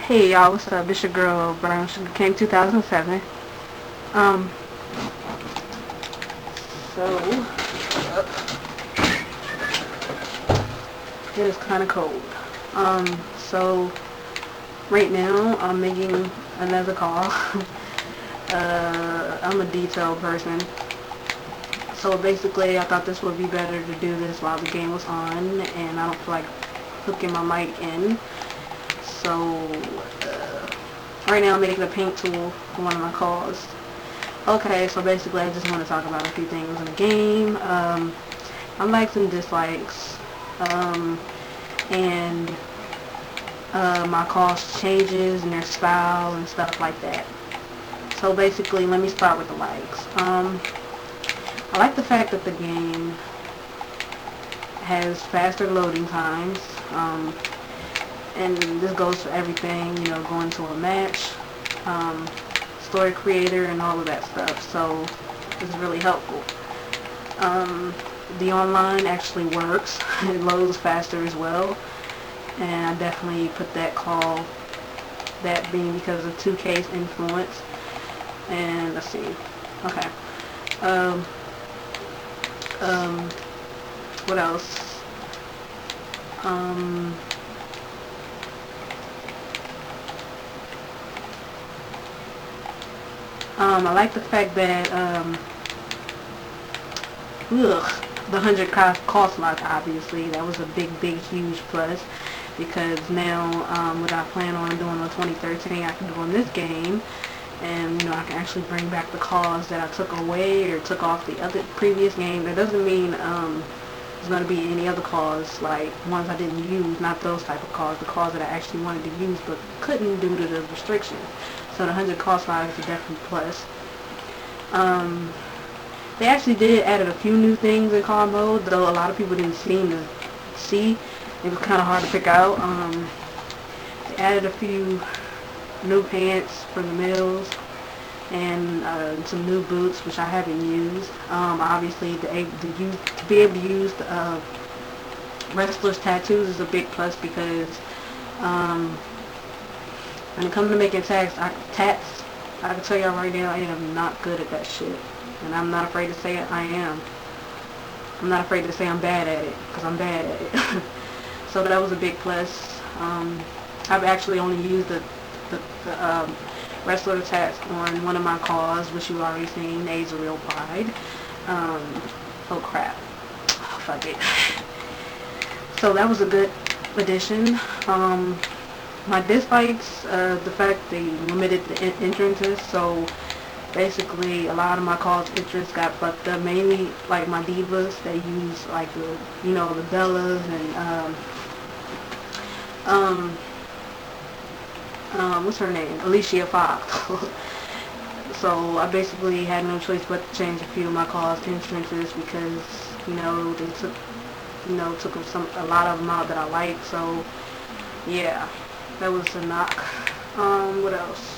Hey y'all, what's up? This your girl Brown Sugar King 2007. Um, so it is kind of cold. So right now I'm making another call. I'm a detail person, so basically I thought this would be better to do this while the game was on, and I don't feel like hooking my mic in. So right now I'm making a paint tool for one of my calls. Okay, so basically I just want to talk about a few things in the game. I likes and dislikes, and my calls changes and their style and stuff like that. So basically, let me start with the likes. I like the fact that the game has faster loading times, and this goes for everything, you know, going to a match, story creator, and all of that stuff. So it's really helpful. The online actually works. It loads faster as well, and I definitely put that call, that being because of 2K's influence. And let's see. Okay. What else? I like the fact that the 100 cost lock, obviously that was a big huge plus, because now what I plan on doing on 2013 I can do on this game, and you know I can actually bring back the CAWS that I took away or took off the other previous game. That doesn't mean there's going to be any other CAWS, like ones I didn't use, not those type of CAWS, the CAWS that I actually wanted to use but couldn't due to the restrictions. So the 100 cost lock is a definite plus. They actually did added a few new things in car mode, though a lot of people didn't seem to see. It was kind of hard to pick out. They added a few new pants for the mills, and some new boots, which I haven't used. Obviously, to be able to use the wrestlers' tattoos is a big plus, because when it comes to making tats, I can tell y'all right now, I am not good at that shit. And I'm not afraid to say it, I am. I'm not afraid to say I'm bad at it, because I'm bad at it. So that was a big plus. I've actually only used the wrestler tats on one of my calls, which you already seen, A's a Real Pride. Oh crap. Oh, fuck it. So that was a good addition. My dislikes, the fact they limited the entrances, so basically a lot of my calls entrance got fucked up, mainly like my divas. They use like the, you know, the Bellas and what's her name, Alicia Fox. So I basically had no choice but to change a few of my calls entrances, because you know they took a lot of them out that I like. So yeah, that was a knock. What else?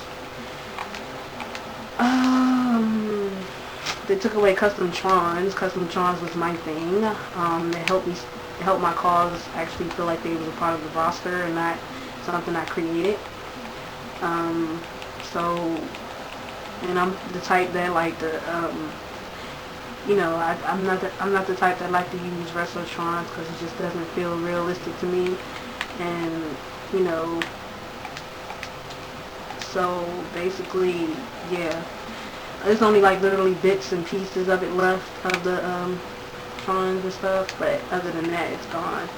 They took away custom Trons. Custom Trons was my thing. It helped my cause actually feel like they was a part of the roster and not something I created. And I'm the type that like to, you know, I'm not the type that like to use wrestler Trons, because it just doesn't feel realistic to me. And you know, so basically, yeah. There's only like literally bits and pieces of it left of the Trons and stuff, but other than that, it's gone.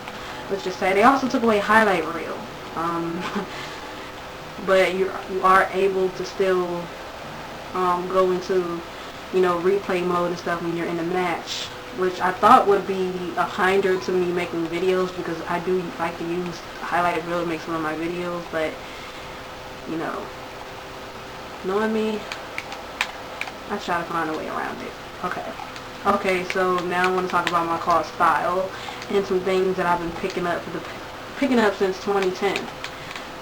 Let's just say they also took away highlight reel, but you are able to still go into, you know, replay mode and stuff when you're in a match, which I thought would be a hinder to me making videos, because I do like to use highlighted reel to make some of my videos, but you know, knowing me, I try to find a way around it. Okay, so now I want to talk about my call style and some things that I've been picking up since 2010.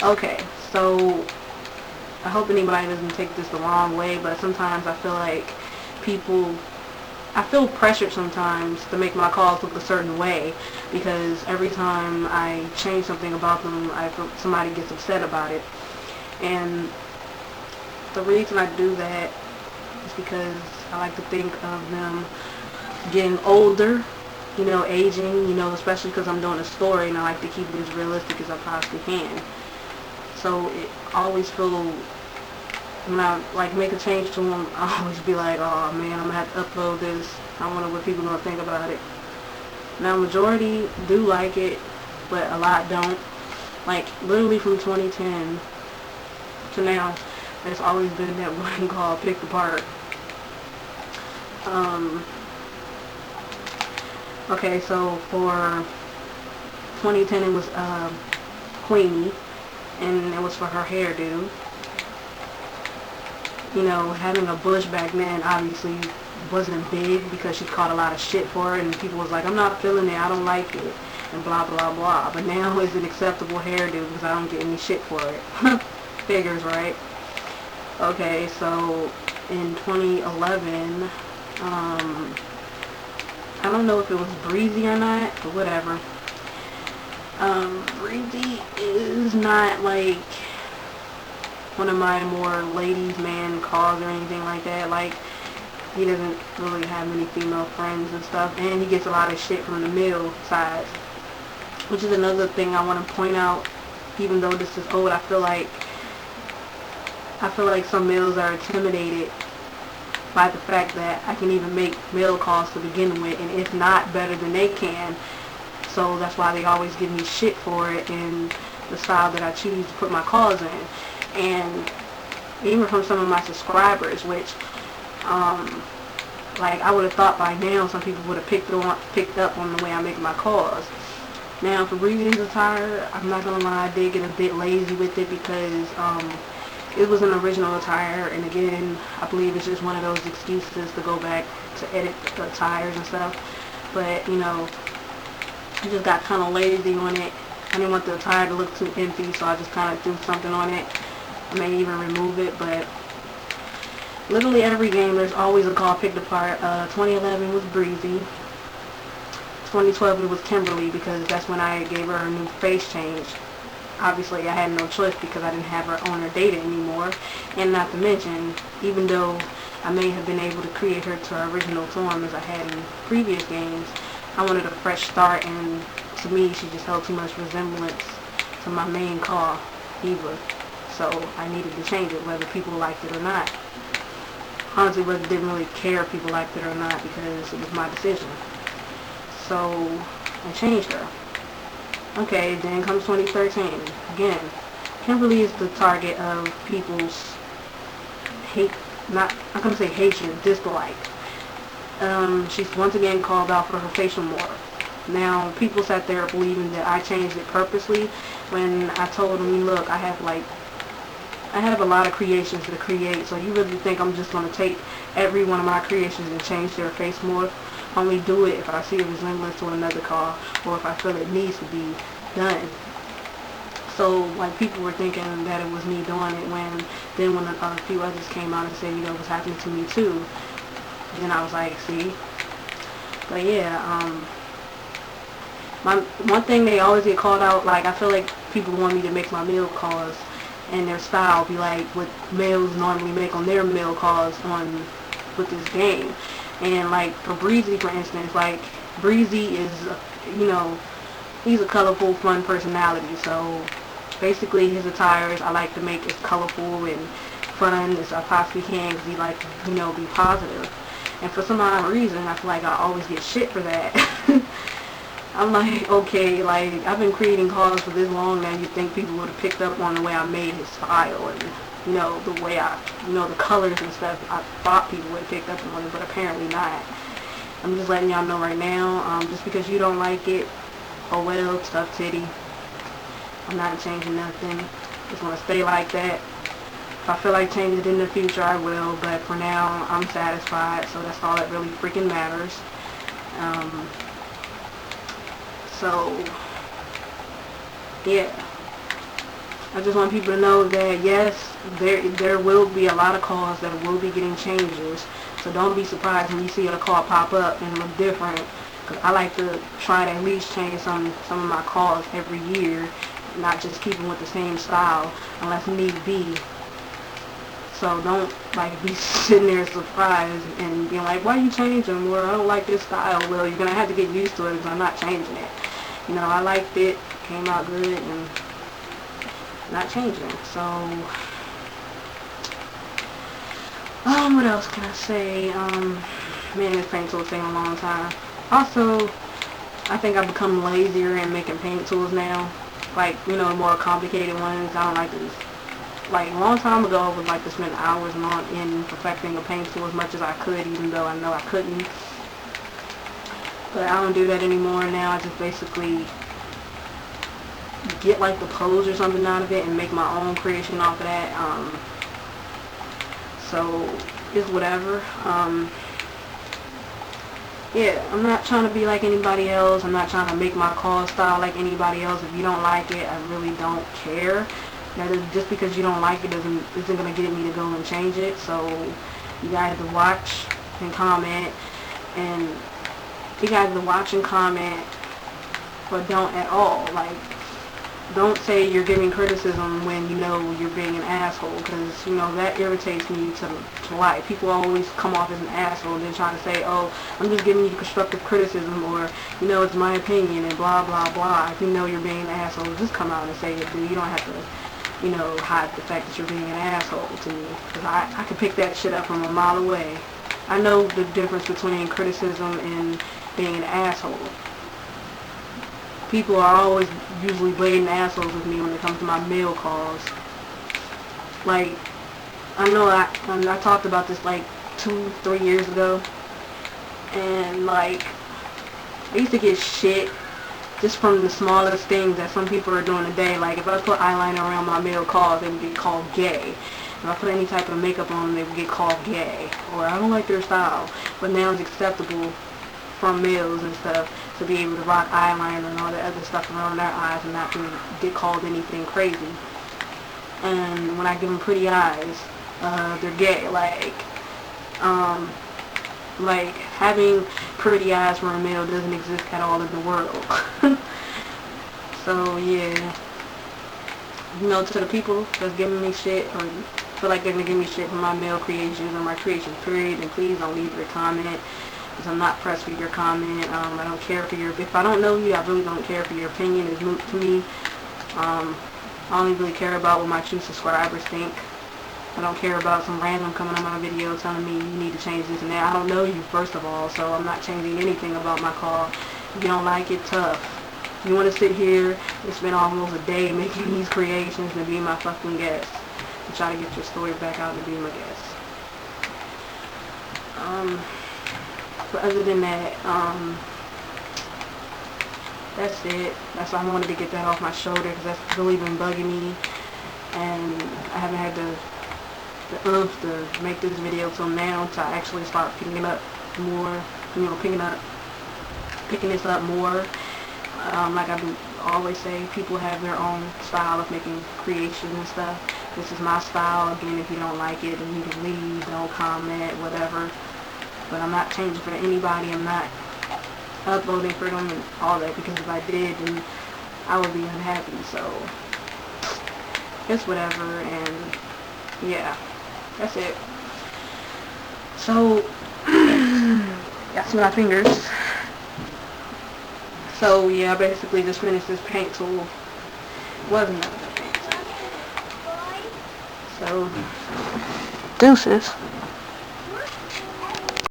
Okay, so I hope anybody doesn't take this the wrong way, but sometimes I feel like I feel pressured sometimes to make my calls look a certain way, because every time I change something about them, somebody gets upset about it. And the reason I do that is because I like to think of them getting older, you know, aging, you know, especially because I'm doing a story and I like to keep it as realistic as I possibly can. So it always feel, when I like make a change to them, I always be like, oh man, I'm gonna have to upload this. I wonder what people are gonna think about it. Now majority do like it, but a lot don't. Like literally from 2010 to now, there's always been that one called Picked Apart. Okay, so for 2010 it was Queenie, and it was for her hairdo. You know, having a bush back then obviously wasn't big because she caught a lot of shit for it, and people was like, I'm not feeling it, I don't like it, and blah blah blah. But now it's an acceptable hairdo because I don't get any shit for it. Figures, right? Okay, so in 2011, I don't know if it was Breezy or not, but whatever. Breezy is not like one of my more ladies man calls or anything like that. Like, he doesn't really have many female friends and stuff, and he gets a lot of shit from the male side, which is another thing I want to point out. Even though this is old, I feel like some males are intimidated by the fact that I can even make male calls to begin with, and if not better than they can. So that's why they always give me shit for it and the style that I choose to put my calls in. And even from some of my subscribers, which like I would have thought by now some people would have picked up on the way I make my calls. Now for Breezy's attire, I'm not gonna lie, I did get a bit lazy with it because it was an original attire, and again, I believe it's just one of those excuses to go back to edit the attires and stuff. But, you know, I just got kind of lazy on it. I didn't want the attire to look too empty, so I just kind of threw something on it. I may even remove it, but literally every game there's always a call picked apart. 2011 was Breezy. 2012 it was Kimberly, because that's when I gave her a new face change. Obviously, I had no choice because I didn't have her on her data anymore. And not to mention, even though I may have been able to create her to her original form as I had in previous games, I wanted a fresh start, and to me, she just held too much resemblance to my main call, Eva. So I needed to change it, whether people liked it or not. Honestly, I didn't really care if people liked it or not because it was my decision. So I changed her. Okay, then comes 2013. Again, Kimberly is the target of people's hate, I'm going to say hatred, dislike. She's once again called out for her facial morph. Now, people sat there believing that I changed it purposely when I told them, look, I have a lot of creations to create, so you really think I'm just going to take every one of my creations and change their face morph? Only do it if I see a resemblance to another call, or if I feel it needs to be done. So, like, people were thinking that it was me doing it, when a few others came out and said, you know, it was happening to me too. Then I was like, see? But yeah, one thing they always get called out, like, I feel like people want me to make my male calls and their style be like what males normally make on their male calls with this game. And like for Breezy, for instance, like Breezy is, you know, he's a colorful, fun personality. So basically his attires I like to make as colorful and fun as I possibly can, because he like to, you know, be positive. And for some odd reason, I feel like I always get shit for that. I'm like, okay, like, I've been creating calls for this long now, you'd think people would have picked up on the way I made his style and, you know, the way the colors and stuff. I thought people would have picked up on it, but apparently not. I'm just letting y'all know right now, just because you don't like it, oh well, tough titty. I'm not changing nothing. Just want to stay like that. If I feel like changing it in the future, I will, but for now, I'm satisfied, so that's all that really freaking matters. So, yeah, I just want people to know that, yes, there will be a lot of calls that will be getting changes, so don't be surprised when you see a call pop up and look different, because I like to try to at least change some of my calls every year, not just keeping with the same style unless need be. So don't like be sitting there surprised and being like, why are you changing? Well, I don't like this style. Well, you're gonna have to get used to it because I'm not changing it. You know, I liked it, came out good, and not changing. So, what else can I say? Man, this paint tool thing a long time. Also, I think I've become lazier in making paint tools now. Like, you know, more complicated ones. I don't like this. Like, a long time ago, I would like to spend hours in perfecting a paint tool as much as I could, even though I know I couldn't. But I don't do that anymore now. I just basically get like the pose or something out of it and make my own creation off of that. So it's whatever. Yeah, I'm not trying to be like anybody else. I'm not trying to make my CAWS style like anybody else. If you don't like it, I really don't care. Now, just because you don't like it isn't gonna get me to go and change it. So you guys to watch and comment, and you guys to watch and comment, but don't at all. Like, don't say you're giving criticism when you know you're being an asshole, because, you know, that irritates me to life. People always come off as an asshole and then try to say, oh, I'm just giving you constructive criticism, or, you know, it's my opinion, and blah, blah, blah. If you know you're being an asshole, just come out and say it, dude. You don't have to, you know, hide the fact that you're being an asshole to me, because I can pick that shit up from a mile away. I know the difference between criticism and being an asshole. People are always usually blatant assholes with me when it comes to my mail calls. Like, I know I talked about this like 2-3 years ago, and like, I used to get shit just from the smallest things that some people are doing today. Like, if I put eyeliner around my male calls, they would get called gay. If I put any type of makeup on them, they would get called gay. Or, I don't like their style. But now it's acceptable from males and stuff to be able to rock eyeliner and all that other stuff around their eyes and not to get called anything crazy. And when I give them pretty eyes, they're gay. Like having pretty eyes for a male doesn't exist at all in the world. So yeah, you know, to the people that's giving me shit or feel like they're gonna give me shit for my male creations or my creations period, and please don't leave your comment, because I'm not pressed for your comment. I don't care for your, if I don't know you, I really don't care for your opinion. It's moot to me. I only really care about what my true subscribers think. I don't care about some random coming on my video telling me you need to change this and that. I don't know you, first of all, so I'm not changing anything about my call. If you don't like it, tough. If you want to sit here and spend almost a day making these creations and be my fucking guest, and try to get your story back out and be my guest. But other than that, that's it. That's why I wanted to get that off my shoulder, because that's really been bugging me, and I haven't had the oomph to make this video till now, to actually start picking it up more, you know, picking this up more. Like I always say, people have their own style of making creations and stuff. This is my style. Again, if you don't like it, then you can leave, don't comment, whatever. But I'm not changing for anybody. I'm not uploading for them and all that, because if I did, then I would be unhappy. So it's whatever, and yeah, that's it. So got some of my fingers. So yeah, I basically just finished this paint tool. Wasn't that paint tool? So deuces.